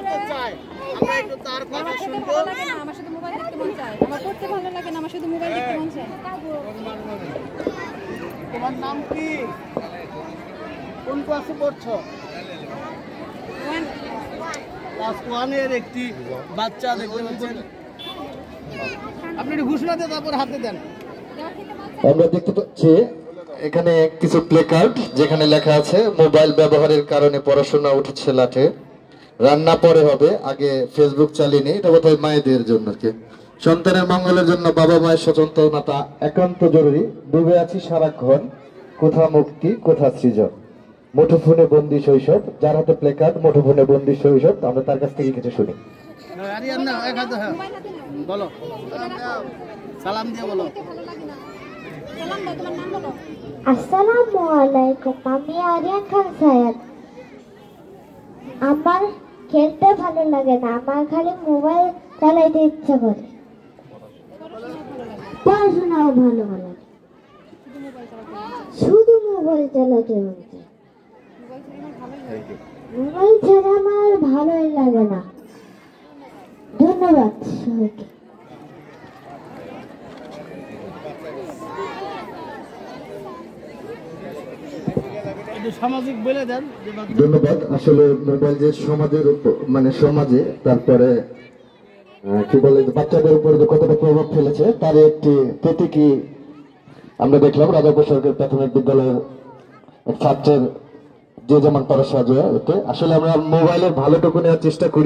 চায় আমরা একটু তার কথা শুনবো। আমার শুধু মোবাইল দেখতে মন চায়, আমার পড়তে ভালো লাগে না, আমার শুধু মোবাইল দেখতে মন চায়। তোমার নাম কি? কোন ক্লাসে পড়ছো? ক্লাস 1 এর একটি বাচ্চা দেখতে পাচ্ছেন। আপনি একটু ঘোষণা দিয়ে তারপর হাতে দেন। আমরা দেখতে পাচ্ছি এখানে কিছু প্লে কার্ড যেখানে লেখা আছে মোবাইল ব্যবহারের কারণে পড়াশোনা উঠেছে লাঠে, রান্না পরে হবে, আগে ফেসবুক চালিয়ে নেই। এটা বোধহয় মায়েদের জন্য কি সন্তানের মঙ্গলের জন্য বাবা মায়ের সচেতনতা একান্ত জরুরি। ডুবে আছি সারাক্ষণ, কোথা মুক্তি কোথা সৃজন, মুঠোফোনে বন্দি শৈশব। যার হাতে প্লে কার্ড মুঠোফোনে বন্দি শৈশব, আমরা তার কাছ থেকে কিছু শুনি। আরিয়ান না এক হাতে, হ্যাঁ বলো, সালাম দিয়ে বলো। আসসালামু আলাইকুম, আমি আরিয়ান খান সায়াদ। আমার খেলতে ভালো লাগে না, আমার খালি মোবাইল চালাইতে ইচ্ছা করে। পড়াশোনাও ভালো লাগে, শুধু মোবাইল চালাতে মন চায়। মোবাইল ছাড়া আমার ভালোই লাগে না। ধন্যবাদ সবাইকে। সামাজিক বলে দেন। ধন্যবাদ। আসলে মোবাইল যে সমাজের মানে সমাজে তারপরে কি বলে বাচ্চাদের উপরে যে কতটা প্রভাব ফেলেছে তার একটি প্রতীকী আমরা দেখলাম রাজাপুর সরকারি প্রাথমিক বিদ্যালয়ের এক ছাত্রের যে যেমন পড়াশোনা। আসলে আমরা মোবাইলের ভালোটুকু নেওয়ার চেষ্টা করি।